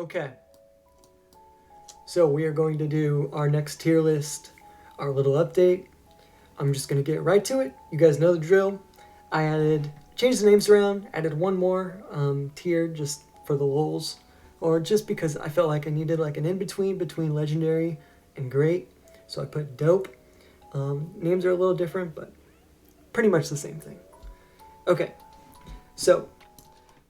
Okay. So we are going to do our next tier list, our little update. I'm just going to get right to it. You guys know the drill. I changed the names around, added one more tier just for the lulz, or just because I felt like I needed like an in-between between legendary and great. So I put dope. Names are a little different, but pretty much the same thing. Okay, so.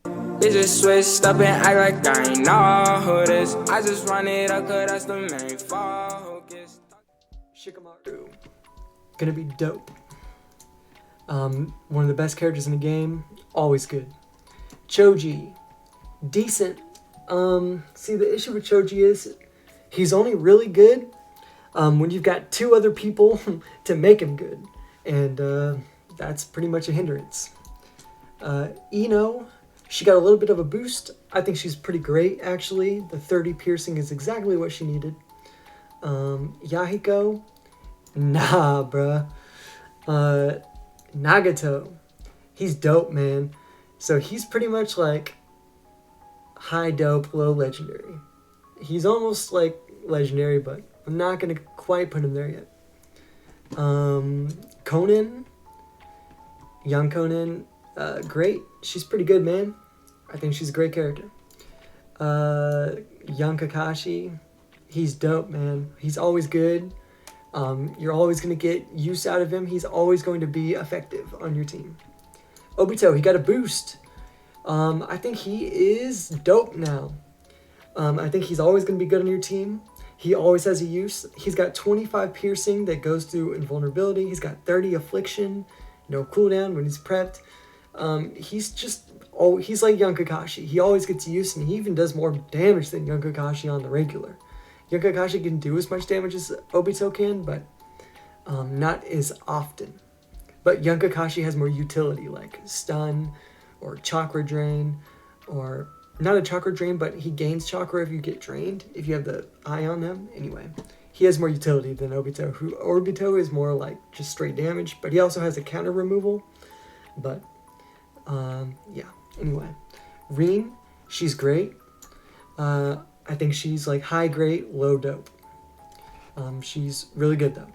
Bitches switched up and act like I ain't know who this. I just run it up cause that's the main focus. Shikamaru. Gonna be dope. One of the best characters in the game. Always good. Choji. Decent. See, the issue with Choji is he's only really good when you've got two other people to make him good. And that's pretty much a hindrance. Ino. She got a little bit of a boost. I think she's pretty great, actually. The 30 piercing is exactly what she needed. Yahiko. Nah, bruh. Nagato. He's dope, man. So he's pretty much like high dope, low legendary. He's almost like legendary, but I'm not going to quite put him there yet. Conan. Young Conan. Great. She's pretty good, man. I think she's a great character. Young Kakashi. He's dope, man. He's always good. You're always going to get use out of him. He's always going to be effective on your team. Obito, he got a boost. I think he is dope now. I think he's always going to be good on your team. He always has a use. He's got 25 piercing that goes through invulnerability. He's got 30 affliction. No cooldown when he's prepped. He's like Young Kakashi. He always gets use, and he even does more damage than Young Kakashi on the regular. Young Kakashi can do as much damage as Obito can, but not as often. But Young Kakashi has more utility, like stun or chakra drain, or not a chakra drain, but he gains chakra if you get drained, if you have the eye on them. Anyway, he has more utility than Obito. Obito is more like just straight damage, but he also has a counter removal. But yeah, anyway. Rin, she's great. I think she's like high great, low dope. She's really good though.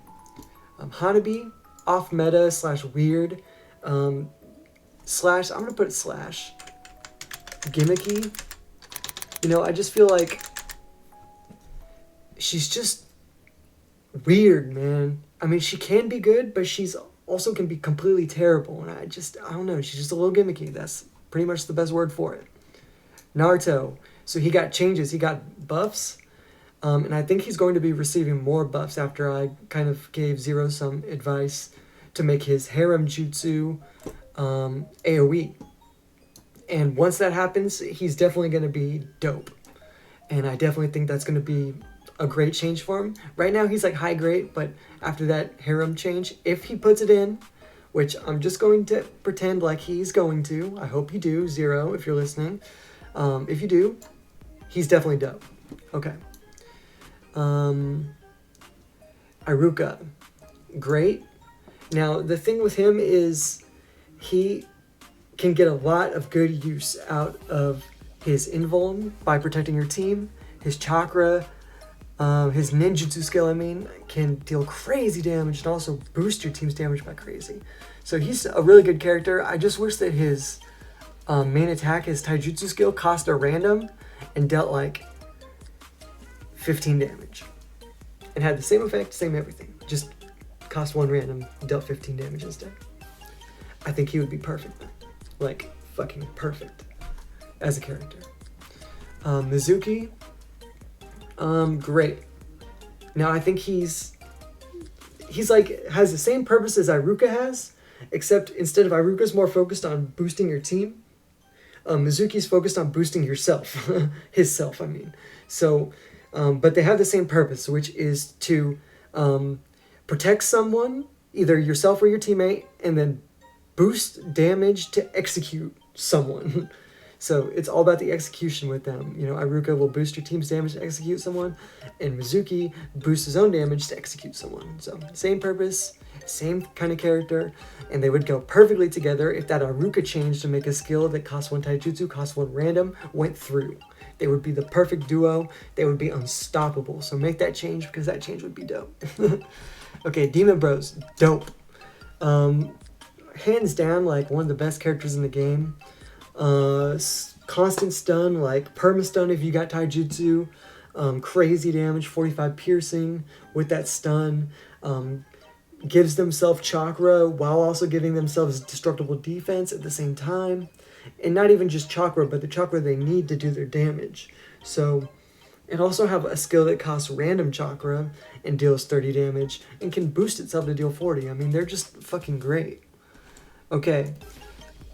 Hanabi, off meta / weird. I'm gonna put / gimmicky. You know, I just feel like she's just weird, man. I mean, she can be good, but she's also can be completely terrible. And I don't know. She's just a little gimmicky. That's pretty much the best word for it. Naruto. So he got changes. He got buffs. And I think he's going to be receiving more buffs after I kind of gave Zero some advice to make his harem jutsu AoE. And once that happens, he's definitely going to be dope. And I definitely think that's going to be a great change for him. Right now he's like high grade, but after that harem change, if he puts it in, which I'm just going to pretend like he's going to, I hope you do, Zero, if you're listening. If you do, he's definitely dope. Okay. Iruka, great. Now the thing with him is he can get a lot of good use out of his invuln by protecting your team. His chakra, his ninjutsu skill, can deal crazy damage and also boost your team's damage by crazy. So he's a really good character. I just wish that his main attack, his taijutsu skill, cost a random and dealt like 15 damage. And had the same effect, same everything. Just cost one random, dealt 15 damage instead. I think he would be perfect. Like, fucking perfect as a character. Mizuki, great. Now I think he's like, has the same purpose as Iruka has, except instead of Iruka's more focused on boosting your team, Mizuki's focused on boosting yourself. His self, I mean. So, but they have the same purpose, which is to protect someone, either yourself or your teammate, and then boost damage to execute someone. So it's all about the execution with them. You know, Iruka will boost your team's damage to execute someone, and Mizuki boosts his own damage to execute someone. So same purpose, same kind of character, and they would go perfectly together if that Iruka change to make a skill that costs one taijutsu, costs one random, went through. They would be the perfect duo. They would be unstoppable. So make that change because that change would be dope. Okay, Demon Bros, dope. Hands down, like one of the best characters in the game. Constant stun, like perma stun if you got taijutsu. Crazy damage, 45 piercing with that stun. Gives themselves chakra while also giving themselves destructible defense at the same time. And not even just chakra, but the chakra they need to do their damage. So, and also have a skill that costs random chakra and deals 30 damage and can boost itself to deal 40. I mean, they're just fucking great. Okay.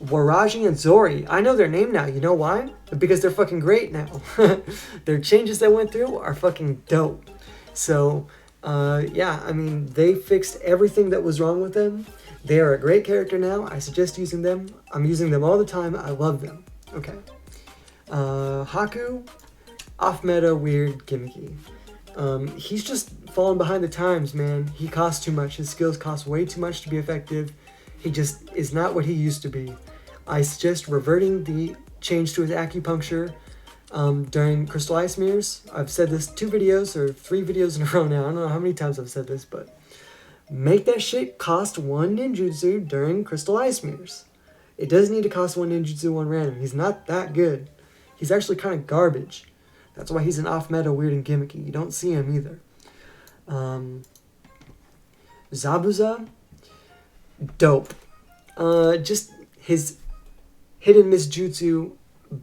Waraji and Zori. I know their name now. You know why? Because they're fucking great now. Their changes they went through are fucking dope. So, yeah, I mean, they fixed everything that was wrong with them. They are a great character now. I suggest using them. I'm using them all the time. I love them. Okay. Haku, off-meta, weird, gimmicky. He's just falling behind the times, man. He costs too much. His skills cost way too much to be effective. He just is not what he used to be. I suggest reverting the change to his acupuncture during Crystal Ice Mirrors. I've said this 2 videos or 3 videos in a row now. I don't know how many times I've said this, but make that shit cost 1 ninjutsu during Crystal Ice Mirrors. It doesn't need to cost 1 ninjutsu, 1 random. He's not that good. He's actually kind of garbage. That's why he's an off-meta, weird, and gimmicky. You don't see him either. Zabuza, dope. Just his hidden miss jutsu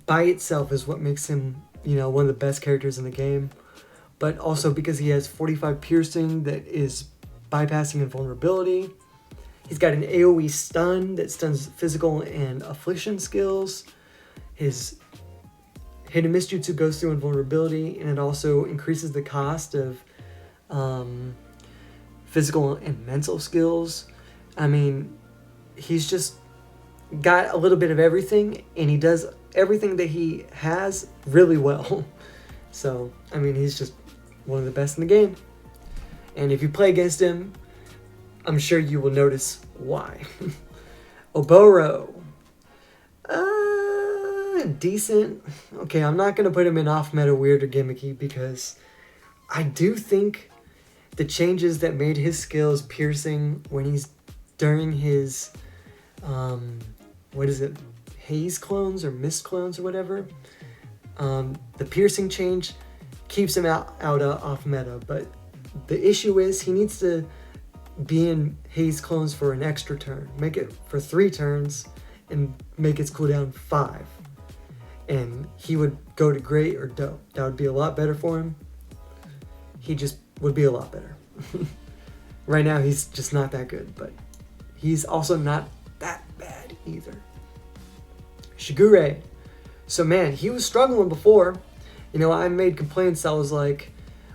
by itself is what makes him, you know, one of the best characters in the game. But also because he has 45 piercing that is bypassing invulnerability. He's got an AoE stun that stuns physical and affliction skills. His hidden miss jutsu goes through invulnerability, and it also increases the cost of physical and mental skills. I mean, he's just got a little bit of everything, and he does everything that he has really well. So, I mean, he's just one of the best in the game. And if you play against him, I'm sure you will notice why. Oboro. Decent. Okay, I'm not going to put him in off-meta, weird, or gimmicky because I do think the changes that made his skills piercing when he's during his, what is it, haze clones or mist clones or whatever, the piercing change keeps him out of off-meta, but the issue is he needs to be in haze clones for an extra turn. Make it for 3 turns and make its cooldown 5. And he would go to great or dope. That would be a lot better for him. He just would be a lot better. Right now, he's just not that good, but he's also not that bad either. Shigure. So man, he was struggling before. You know, I made complaints. I was like,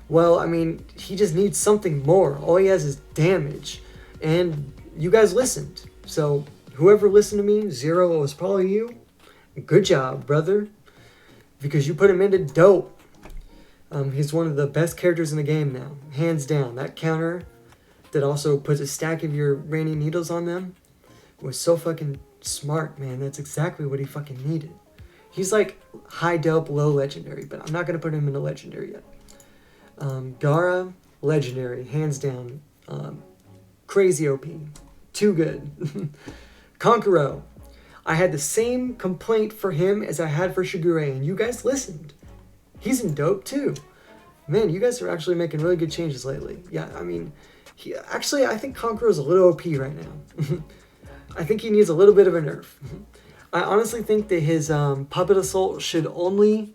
well, I mean, he just needs something more. All he has is damage. And you guys listened. So whoever listened to me, Zero, it was probably you. Good job, brother. Because you put him into dope. He's one of the best characters in the game now. Hands down. That counter that also puts a stack of your rainy needles on them was so fucking smart, man. That's exactly what he fucking needed. He's like high dope, low legendary, but I'm not going to put him in a legendary yet. Gaara, legendary, hands down. Crazy OP. Too good. Kankuro. I had the same complaint for him as I had for Shigure, and you guys listened. He's in dope too. Man, you guys are actually making really good changes lately. Yeah, I mean, I think Kankuro's a little OP right now. I think he needs a little bit of a nerf. I honestly think that his Puppet Assault should only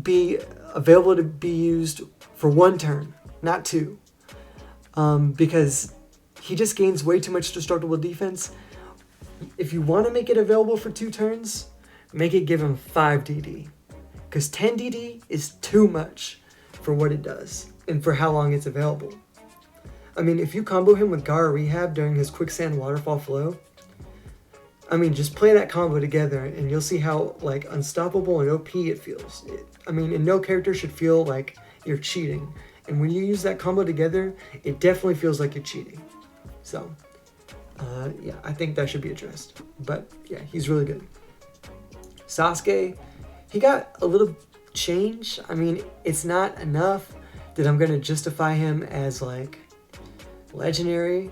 be available to be used for 1 turn, not 2. Because he just gains way too much destructible defense. If you want to make it available for 2 turns, make it give him 5 DD. Because 10 DD is too much for what it does and for how long it's available. I mean, if you combo him with Gaara Rehab during his Quicksand Waterfall Flow, I mean, just play that combo together and you'll see how, like, unstoppable and OP it feels. And no character should feel like you're cheating. And when you use that combo together, it definitely feels like you're cheating. So, yeah, I think that should be addressed. But, yeah, he's really good. Sasuke, he got a little change. I mean, it's not enough that I'm going to justify him as like legendary.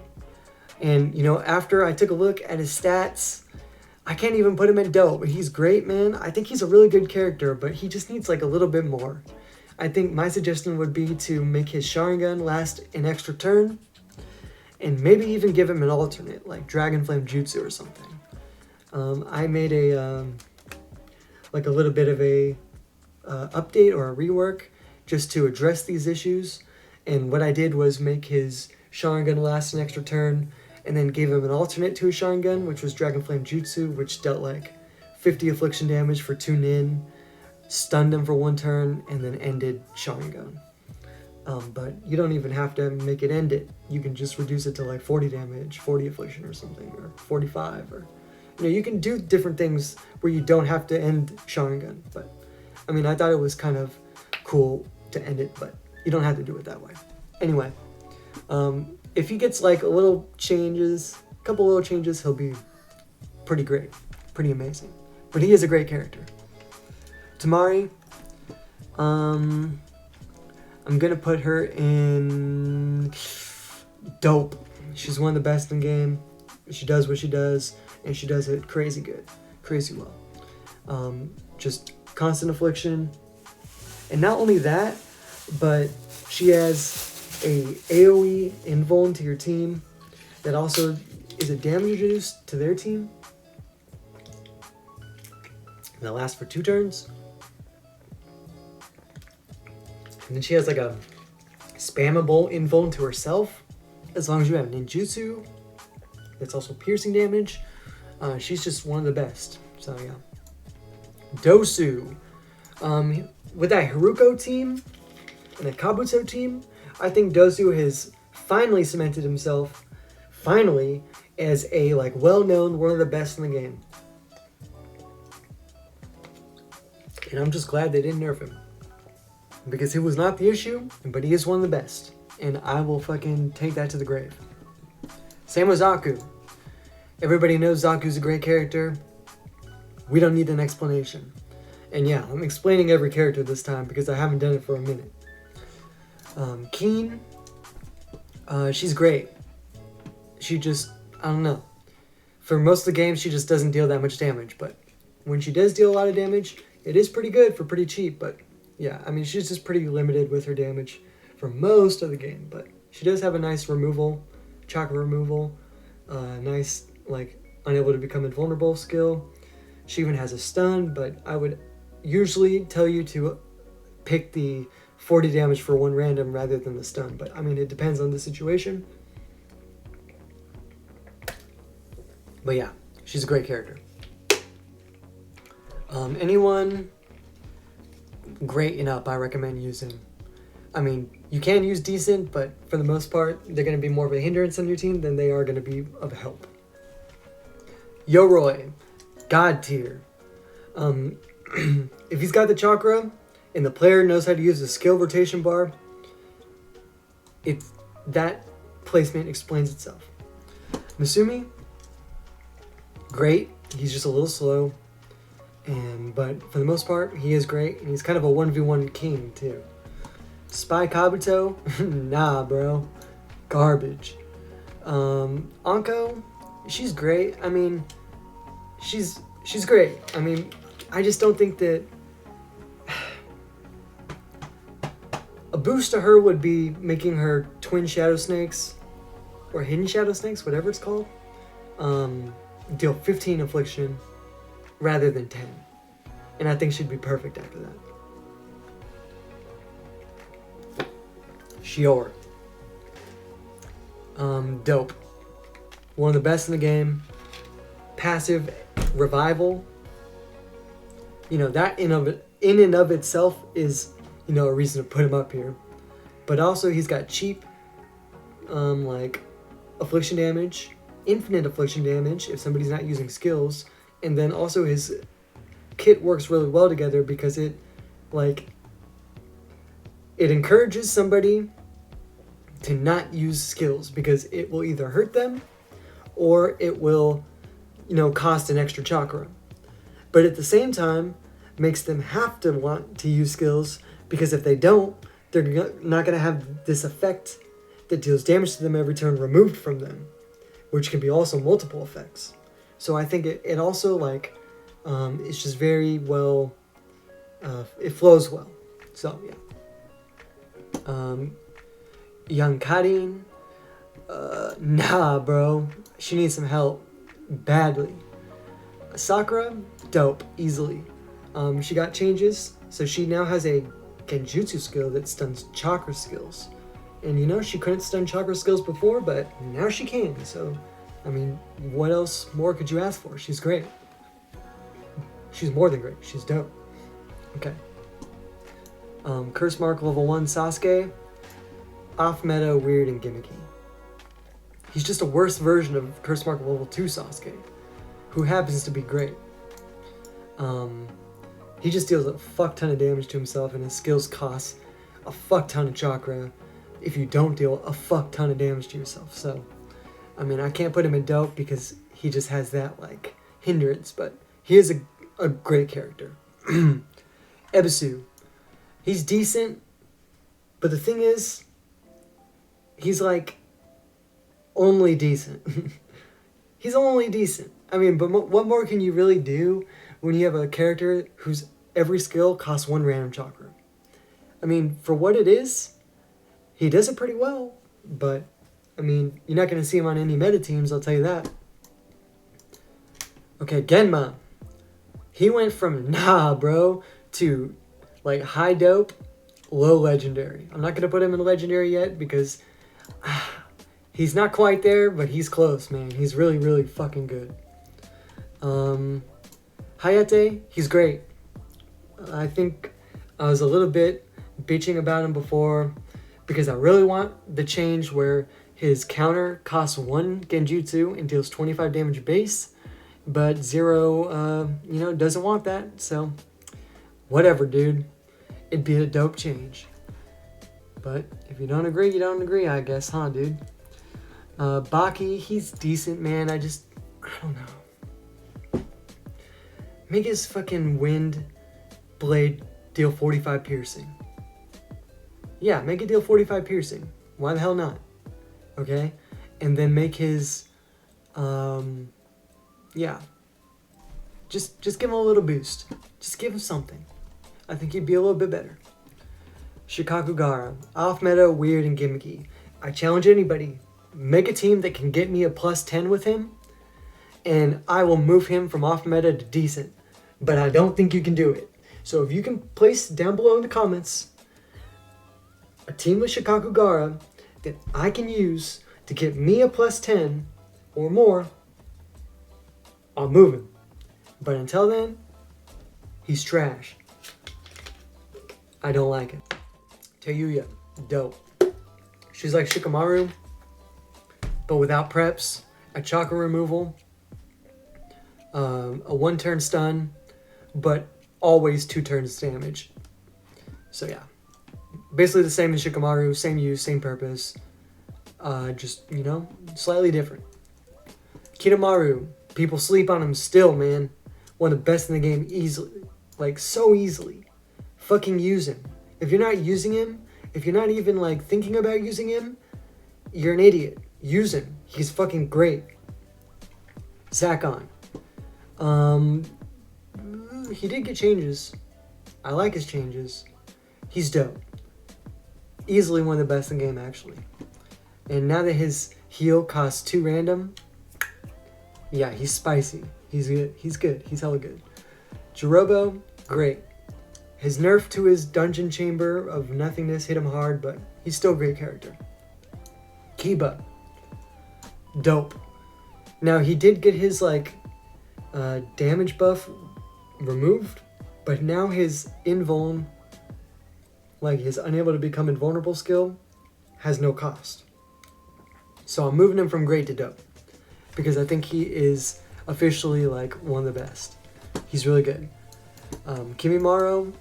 And, you know, after I took a look at his stats, I can't even put him in dope. He's great, man. I think he's a really good character, but he just needs like a little bit more. I think my suggestion would be to make his Sharingan last an extra turn, and maybe even give him an alternate, like Dragon Flame Jutsu or something. I made a like a little bit of a update or a rework just to address these issues. And what I did was make his Sharingan last an extra turn, and then gave him an alternate to his Sharingan, which was Dragon Flame Jutsu, which dealt like 50 affliction damage for 2 nin, stunned him for 1 turn, and then ended Sharingan. But you don't even have to make it end it. You can just reduce it to like 40 damage, 40 affliction or something, or 45, or you know, you can do different things where you don't have to end Sharingan. But I mean, I thought it was kind of cool to end it, but you don't have to do it that way. Anyway, if he gets like a couple little changes, he'll be pretty great, pretty amazing. But he is a great character. Tamari, I'm gonna put her in dope. She's one of the best in the game. She does what she does, and she does it crazy good, crazy well. Just constant affliction, and not only that, but she has a AoE invuln to your team that also is a damage reduce to their team. And that lasts for 2 turns. And then she has like a spammable invuln to herself. As long as you have ninjutsu, that's also piercing damage. She's just one of the best. So yeah. Dosu. With that Haruko team and the Kabuto team, I think Dosu has finally cemented himself, as a like well-known, one of the best in the game. And I'm just glad they didn't nerf him, because it was not the issue, but he is one of the best, and I will fucking take that to the grave. Samuzaku. Everybody knows Zaku's a great character. We don't need an explanation. And yeah, I'm explaining every character this time because I haven't done it for a minute. Keen, she's great. She just, I don't know. For most of the game, she just doesn't deal that much damage, but when she does deal a lot of damage, it is pretty good for pretty cheap. But yeah, I mean, she's just pretty limited with her damage for most of the game, but she does have a nice removal, chakra removal, nice, like, unable to become invulnerable skill. She even has a stun, but I would usually tell you to pick the 40 damage for 1 random rather than the stun, but I mean, it depends on the situation. But yeah, she's a great character. Anyone great and up, I recommend using. I mean, you can use decent, but for the most part, they're going to be more of a hindrance on your team than they are going to be of help. Yoroi, God tier. If he's got the chakra and the player knows how to use the skill rotation bar, that placement explains itself. Masumi, great. He's just a little slow, but for the most part, he is great, and he's kind of a 1v1 king too. Spy Kabuto, nah, bro, garbage. Anko, she's great. I mean, she's great. I mean, I just don't think that a boost to her would be making her twin shadow snakes or hidden shadow snakes, whatever it's called, deal 15 affliction rather than 10. And I think she'd be perfect after that. Shior. Dope. One of the best in the game. Passive revival. You know, that in and of itself is, you know, a reason to put him up here. But also he's got cheap, like, affliction damage, infinite affliction damage if somebody's not using skills, and then also his kit works really well together because it encourages somebody to not use skills because it will either hurt them or it will, you know, cost an extra chakra. But at the same time, makes them have to want to use skills, because if they don't, they're not going to have this effect that deals damage to them every turn removed from them, which can be also multiple effects. So I think it also, like, it's just very well, it flows well. So, yeah. Young Karin, nah, bro. She needs some help. Badly. Sakura, dope, easily. She got changes, so she now has a genjutsu skill that stuns chakra skills. And you know, she couldn't stun chakra skills before, but now she can. So, I mean, what else more could you ask for? She's great. She's more than great. She's dope. Okay. Curse Mark level 1 Sasuke. Off meta, weird, and gimmicky. He's just a worse version of Curse Mark level 2 Sasuke, who happens to be great. He just deals a fuck ton of damage to himself, and his skills cost a fuck ton of chakra if you don't deal a fuck ton of damage to yourself. So, I mean, I can't put him in dope because he just has that, like, hindrance, but he is a great character. Ebisu. He's decent, but the thing is, he's, like, only decent. He's only decent. I mean, but what more can you really do when you have a character whose every skill costs 1 random chakra? I mean, for what it is, he does it pretty well, but, I mean, you're not going to see him on any meta teams, I'll tell you that. Okay, Genma. He went from nah, bro, to, like, high dope, low legendary. I'm not going to put him in legendary yet because he's not quite there, but he's close, man. He's really, really fucking good. Hayate, he's great. I think I was a little bit bitching about him before because I really want the change where his counter costs 1 genjutsu and deals 25 damage base, but Zero, doesn't want that, so whatever, dude. It'd be a dope change. But if you don't agree, you don't agree, I guess, huh, dude? Baki, he's decent, man. I don't know. Make his fucking wind blade deal 45 piercing. Yeah, make it deal 45 piercing. Why the hell not? Okay? And then make his, Just give him a little boost. Just give him something. I think he'd be a little bit better. Shikakugara. Off meta, weird, and gimmicky. I challenge anybody. Make a team that can get me a +10 with him, and I will move him from off meta to decent. But I don't think you can do it. So if you can place down below in the comments a team with Shikakugara that I can use to get me a +10 or more, I'll move him. But until then, he's trash. I don't like it. Tayuya, dope. She's like Shikamaru, but without preps, a chakra removal, a 1-turn stun, but always 2 turns damage. So yeah, basically the same as Shikamaru, same use, same purpose, just, slightly different. Kidomaru, people sleep on him still, man. One of the best in the game, easily, like so easily. Fucking use him. If you're not using him, if you're not even like thinking about using him, you're an idiot. Use him. He's fucking great. Sakon. He did get changes. I like his changes. He's dope. Easily one of the best in the game, actually. And now that his heal costs 2 random, yeah, he's spicy. He's good. He's good. He's hella good. Jirobo, great. His nerf to his dungeon chamber of nothingness hit him hard, but he's still a great character. Kiba, dope. Now, he did get his, damage buff removed, but now his invuln, his unable to become invulnerable skill, has no cost. So I'm moving him from great to dope, because I think he is officially, one of the best. He's really good. Kimimaro,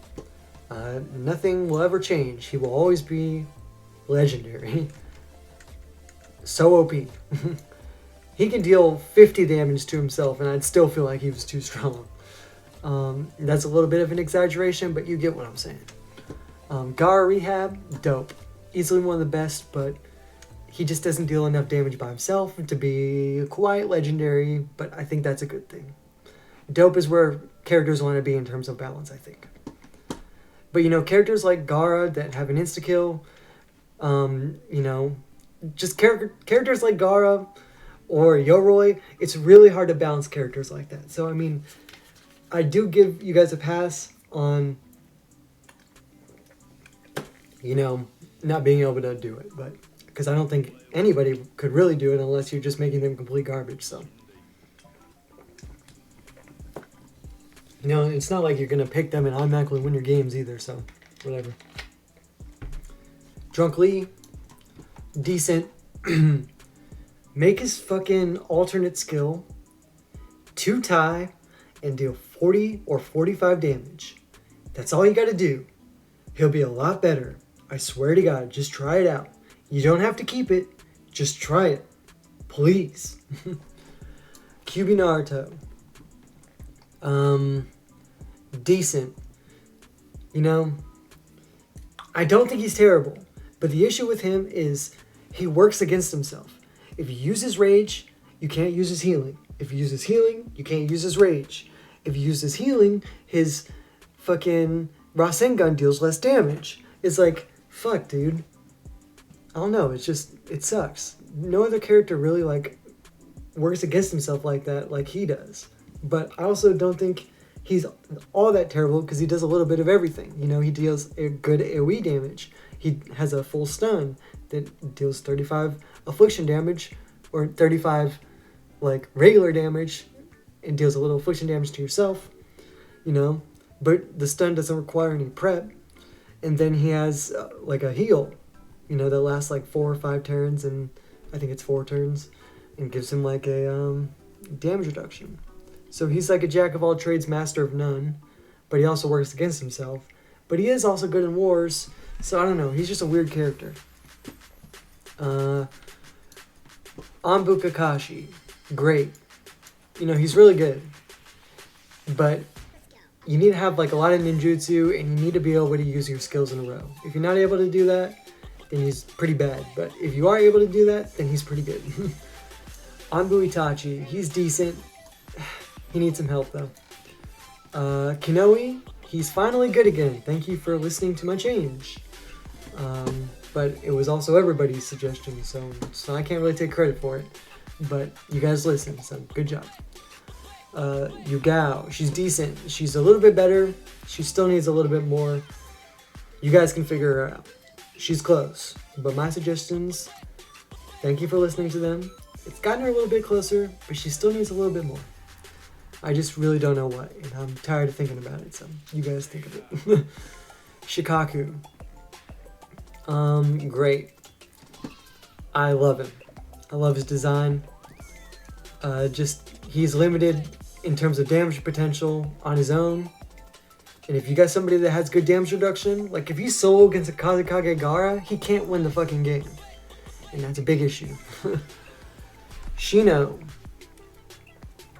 nothing will ever change. He will always be legendary. So OP. He can deal 50 damage to himself, and I'd still feel like he was too strong. That's a little bit of an exaggeration, but you get what I'm saying. Gaara Rehab, dope. Easily one of the best, but he just doesn't deal enough damage by himself to be quite legendary, but I think that's a good thing. Dope is where characters want to be in terms of balance, I think. But, characters like Gaara that have an insta-kill, just characters like Gaara or Yoroi, it's really hard to balance characters like that. So, I do give you guys a pass on, not being able to do it, but because I don't think anybody could really do it unless you're just making them complete garbage, so. It's not like you're going to pick them and automatically win your games either, so whatever. Drunk Lee, decent. Make his fucking alternate skill 2-tie and deal 40 or 45 damage. That's all you got to do. He'll be a lot better. I swear to God, just try it out. You don't have to keep it. Just try it. Please. Cubinarto. Decent. I don't think he's terrible, but the issue with him is he works against himself. If you use his rage, you can't use his healing. If you use his healing, you can't use his rage. If you use his healing, his fucking Rasengan deals less damage. It's like, fuck, dude. I don't know, it sucks. No other character really, works against himself like that, like he does. But I also don't think he's all that terrible because he does a little bit of everything. He deals a good AoE damage. He has a full stun that deals 35 affliction damage or 35 regular damage and deals a little affliction damage to yourself, but the stun doesn't require any prep. And then he has a heal, that lasts 4 or 5 turns, and I think it's 4 turns, and gives him a damage reduction. So he's a jack of all trades, master of none, but he also works against himself. But he is also good in wars, so I don't know. He's just a weird character. Anbu Kakashi, great. He's really good. But you need to have a lot of ninjutsu, and you need to be able to use your skills in a row. If you're not able to do that, then he's pretty bad. But if you are able to do that, then he's pretty good. Anbu Itachi, he's decent. He needs some help, though. Kinoe, he's finally good again. Thank you for listening to my change. But it was also everybody's suggestion, so I can't really take credit for it. But you guys listened, so good job. Yugao, she's decent. She's a little bit better. She still needs a little bit more. You guys can figure her out. She's close. But my suggestions, thank you for listening to them. It's gotten her a little bit closer, but she still needs a little bit more. I just really don't know what, and I'm tired of thinking about it, so you guys think of it. Shikaku. Great. I love him. I love his design. He's limited in terms of damage potential on his own. And if you got somebody that has good damage reduction, if you solo against a Kazekage Gaara, he can't win the fucking game. And that's a big issue. Shino.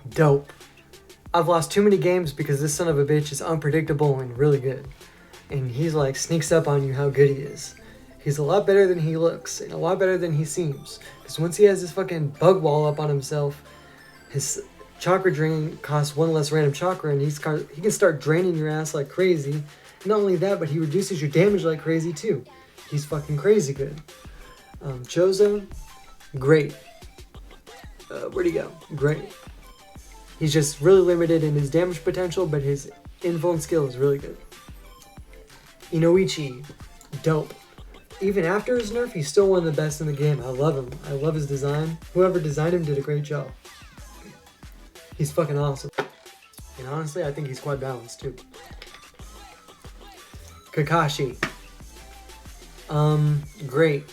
Dope. I've lost too many games because this son of a bitch is unpredictable and really good. And he's sneaks up on you how good he is. He's a lot better than he looks and a lot better than he seems. Because once he has this fucking bug wall up on himself, his chakra drain costs 1 less random chakra, and he can start draining your ass like crazy. Not only that, but he reduces your damage like crazy too. He's fucking crazy good. Chozo, great. Where'd he go? Great. He's just really limited in his damage potential, but his info and skill is really good. Inoichi, dope. Even after his nerf, he's still one of the best in the game. I love him. I love his design. Whoever designed him did a great job. He's fucking awesome. And honestly, I think he's quite balanced too. Kakashi. Great.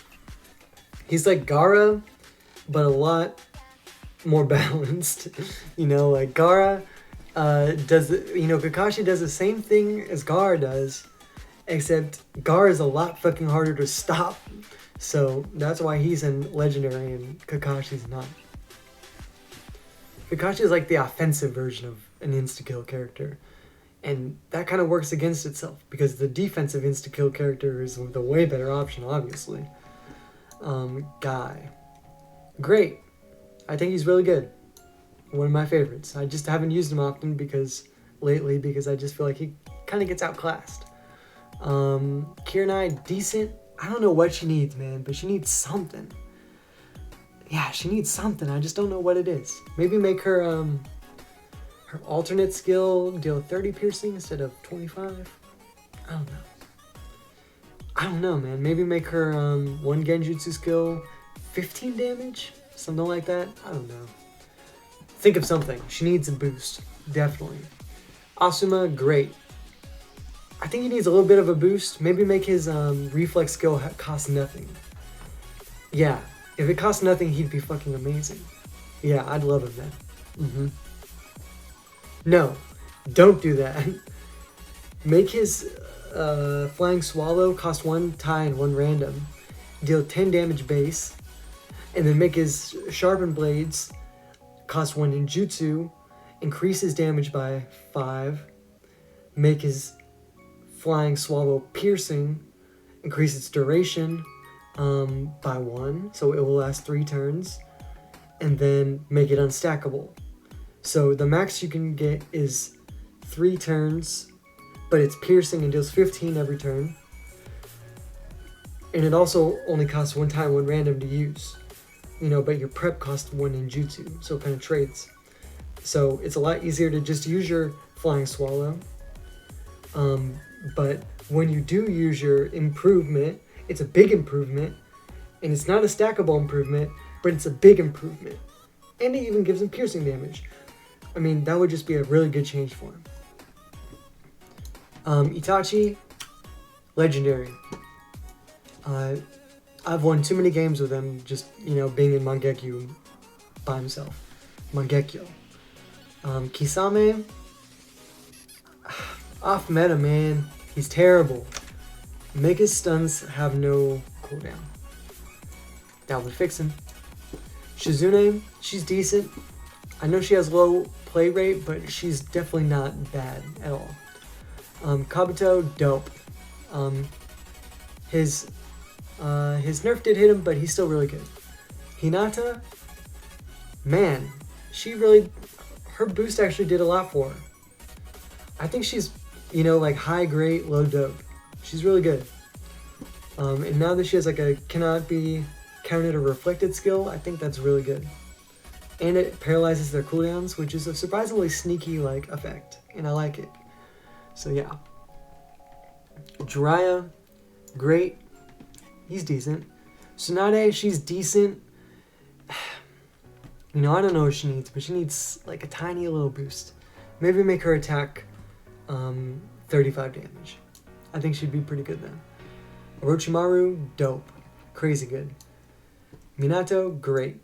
He's like Gaara, but a lot more balanced. Gaara Kakashi does the same thing as Gaara does, except Gaara is a lot fucking harder to stop. So that's why he's in Legendary and Kakashi's not. Kakashi is the offensive version of an insta-kill character. And that kind of works against itself because the defensive insta-kill character is the way better option, obviously. Guy. Great. I think he's really good. One of my favorites. I just haven't used him often because I just feel like he kind of gets outclassed. Kiranai, decent. I don't know what she needs, man, but she needs something. Yeah, she needs something. I just don't know what it is. Maybe make her her alternate skill deal 30 piercing instead of 25. I don't know, man. Maybe make her one genjutsu skill 15 damage, something like that. I don't know. Think of something. She needs a boost, definitely. Asuma, great. I think he needs a little bit of a boost. Maybe make his reflex skill cost nothing. Yeah, if it costs nothing, he'd be fucking amazing. Yeah, I'd love him then. No, don't do that. Make his Flying Swallow cost 1 tie and 1 random. Deal 10 damage base. And then make his Sharpened Blades cost 1 ninjutsu. Increase his damage by 5. Make his Flying Swallow piercing. Increase its duration by 1. So it will last 3 turns. And then make it unstackable. So the max you can get is 3 turns, but it's piercing and deals 15 every turn. And it also only costs 1 time, 1 random to use. But your prep costs 1 ninjutsu, so it kind of trades. So it's a lot easier to just use your Flying Swallow. But when you do use your improvement, it's a big improvement, and it's not a stackable improvement, but it's a big improvement. And it even gives him piercing damage. I mean, that would just be a really good change for him. Itachi, legendary. I've won too many games with him just, being in Mangekyo by himself. Mangekyo. Kisame, off meta, man. He's terrible. Make his stuns have no cooldown. That would fix him. Shizune, she's decent. I know she has low play rate, but she's definitely not bad at all. Kabuto, dope. His nerf did hit him, but he's still really good. Hinata, man, her boost actually did a lot for her. I think she's, like high grade, low dope. She's really good. And now that she has like a cannot be counted or reflected skill, I think that's really good. And it paralyzes their cooldowns, which is a surprisingly sneaky effect, and I like it. So yeah. Jiraiya, great. He's decent. Tsunade, she's decent. I don't know what she needs, but she needs a tiny little boost. Maybe make her attack 35 damage. I think she'd be pretty good then. Orochimaru, dope. Crazy good. Minato, great.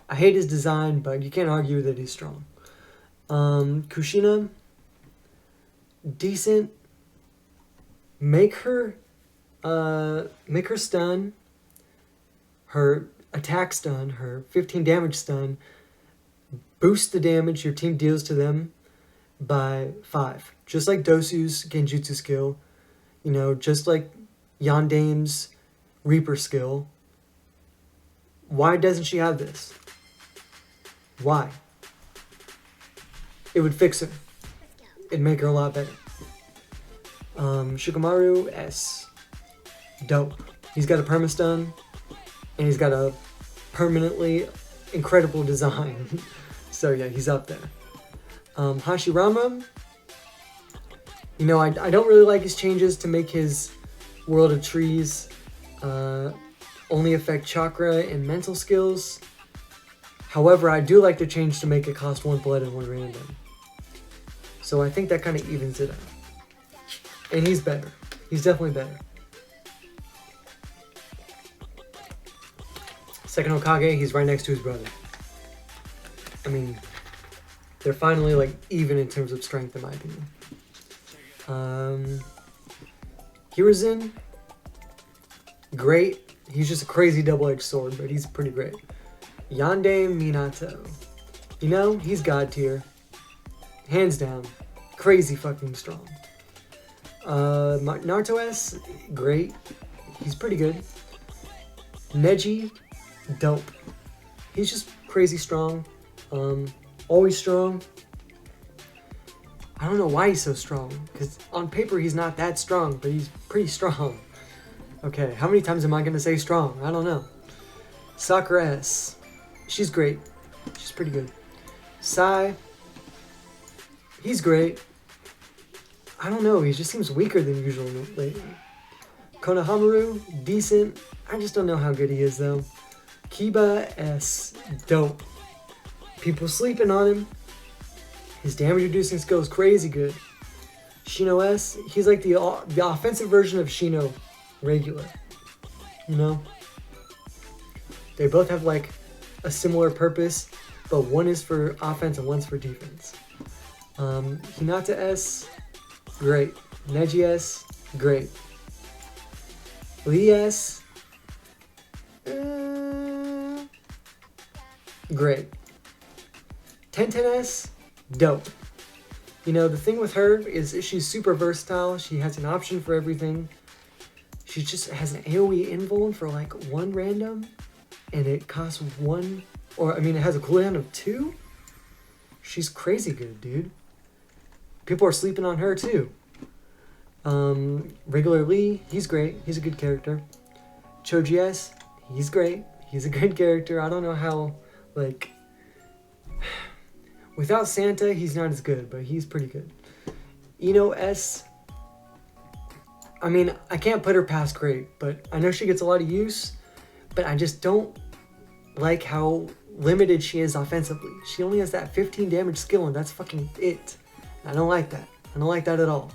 I hate his design, but you can't argue that he's strong. Kushina, decent. Make her stun, her attack stun, her 15 damage stun, boost the damage your team deals to them by 5. Just like Dosu's Genjutsu skill, just like Yandame's Reaper skill. Why doesn't she have this? Why? It would fix her. It'd make her a lot better. Shikamaru S. Dope. He's got a permastun, and he's got a permanently incredible design. So yeah, he's up there. Hashirama, I don't really like his changes to make his World of Trees only affect chakra and mental skills. However, I do like the change to make it cost 1 blood and 1 random. So I think that kind of evens it out. And he's better. He's definitely better. Second Hokage, he's right next to his brother. I mean, they're finally even in terms of strength, in my opinion. Hiruzen, great. He's just a crazy double-edged sword, but he's pretty great. Yandame Minato. He's God tier. Hands down. crazy fucking strong. Naruto S, great. He's pretty good. Neji, dope. He's just crazy strong. Always strong. I don't know why he's so strong, because on paper he's not that strong, but he's pretty strong. Okay, how many times am I going to say strong? I don't know. Sakura S. She's great. She's pretty good. Sai. He's great. I don't know, he just seems weaker than usual lately. Konohamaru, decent. I just don't know how good he is though. Kiba S. Dope. People sleeping on him. His damage reducing skill is crazy good. Shino S. He's like the offensive version of Shino regular. You know? They both have like a similar purpose, but one is for offense and one's for defense. Hinata S. Great. Neji S. Great. Lee S. Great. Tenten S. Dope. You know, the thing with her is she's super versatile. She has an option for everything. She just has an AoE invuln for like one random, and it costs one, or I mean it has a cooldown of 2. She's crazy good, dude. People are sleeping on her too. Regular Lee, he's great. He's a good character. Choji S, he's great. He's a good character. I don't know how, like, without Santa, he's not as good, but he's pretty good. Ino S, I mean, I can't put her past great, but I know she gets a lot of use, but I just don't like how limited she is offensively. She only has that 15 damage skill, and that's fucking it. I don't like that. I don't like that at all.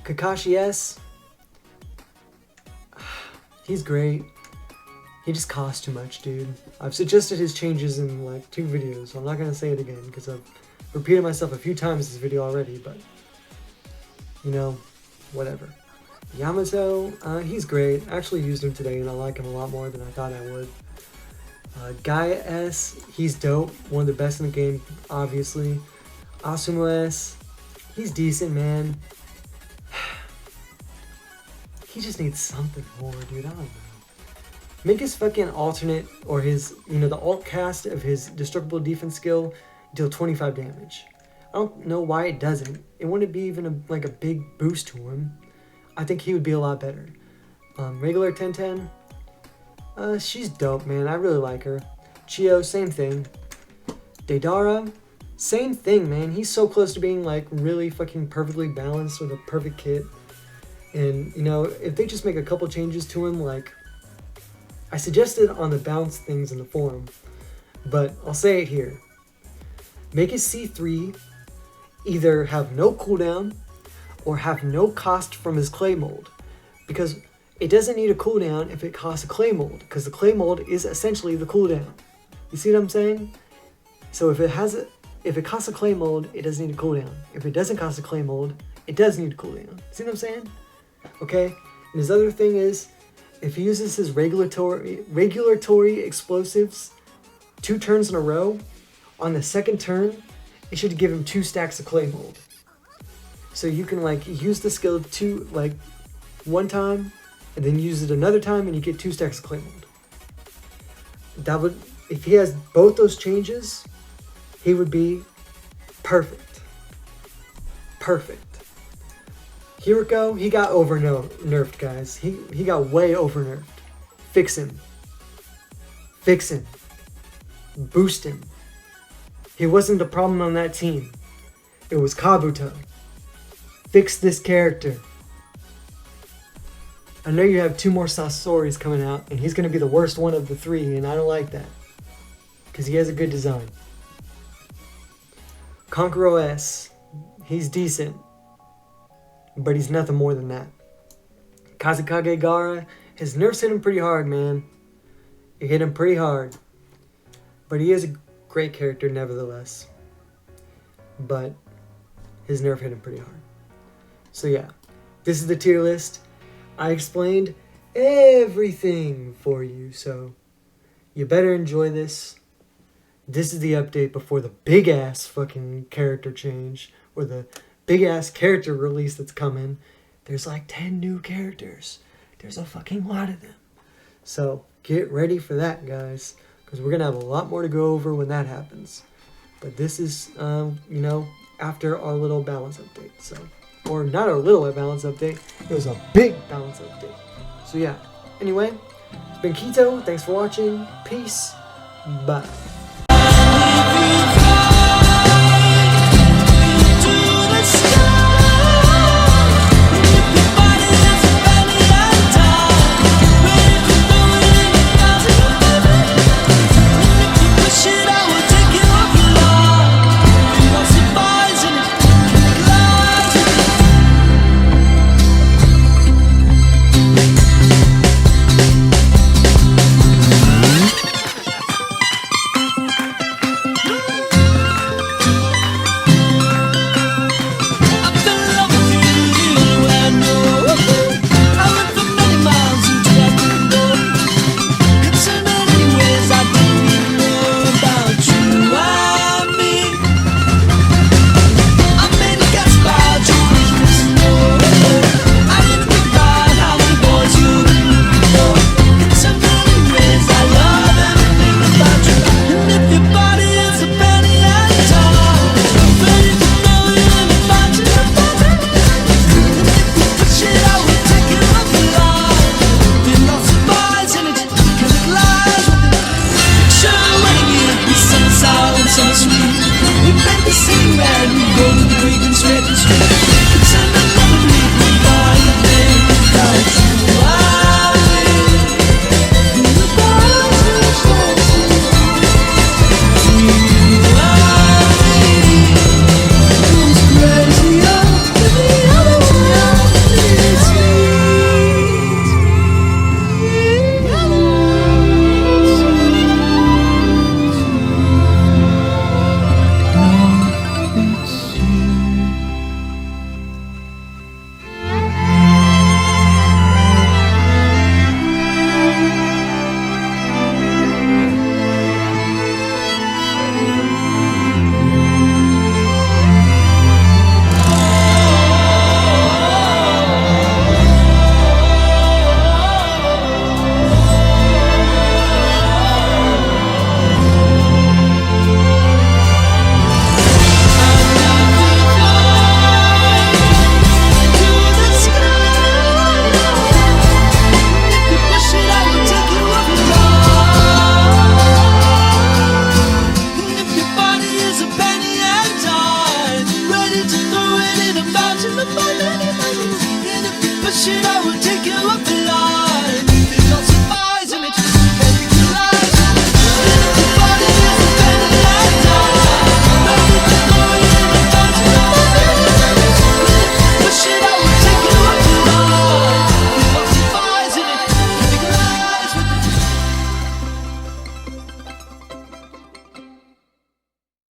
Kakashi S, he's great. He just costs too much, dude. I've suggested his changes in like 2 videos, so I'm not gonna say it again because I've repeated myself a few times this video already, but you know, whatever. Yamato, he's great. I actually used him today and I like him a lot more than I thought I would. Gaia S, he's dope. One of the best in the game, obviously. Asumu S, he's decent, man. He just needs something more, dude. I don't know. Make his fucking alternate, or his, you know, the alt cast of his destructible defense skill deal 25 damage. I don't know why it doesn't. It wouldn't be even like a big boost to him. I think he would be a lot better. Regular Tenten, she's dope, man. I really like her. Chio, same thing. Deidara, same thing, man. He's so close to being like really fucking perfectly balanced with a perfect kit. And, you know, if they just make a couple changes to him, like I suggested on the bounce things in the forum, but I'll say it here. Make his C3 either have no cooldown or have no cost from his clay mold, because it doesn't need a cooldown if it costs a clay mold, because the clay mold is essentially the cooldown. You see what I'm saying? So if it costs a clay mold, it doesn't need a cooldown. If it doesn't cost a clay mold, it does need a cooldown. See what I'm saying? Okay? And his other thing is, if he uses his regulatory explosives 2 turns in a row, on the second turn, it should give him 2 stacks of clay mold. So you can like use the skill one time, and then use it another time, and you get 2 stacks of clay mold. That would, if he has both those changes, he would be perfect. Perfect. Iruka, he got nerfed, guys. He got way over nerfed. Fix him. Fix him. Boost him. He wasn't the problem on that team. It was Kabuto. Fix this character. I know you have 2 more Sasoris coming out, and he's going to be the worst one of the 3, and I don't like that. Because he has a good design. Kankuro S. He's decent. But he's nothing more than that. Kazekage Gaara, his nerfs hit him pretty hard, man. It hit him pretty hard. But he is a great character nevertheless. But his nerf hit him pretty hard. So yeah, this is the tier list. I explained everything for you, so you better enjoy this. This is the update before the big ass fucking character change, or the big ass character release that's coming. There's like 10 new characters. There's a fucking lot of them. So get ready for that, guys, because we're gonna have a lot more to go over when that happens. But this is, after our little balance update. So, or not our little balance update. It was a big balance update. So yeah. Anyway, it's been Kito. Thanks for watching. Peace. Bye.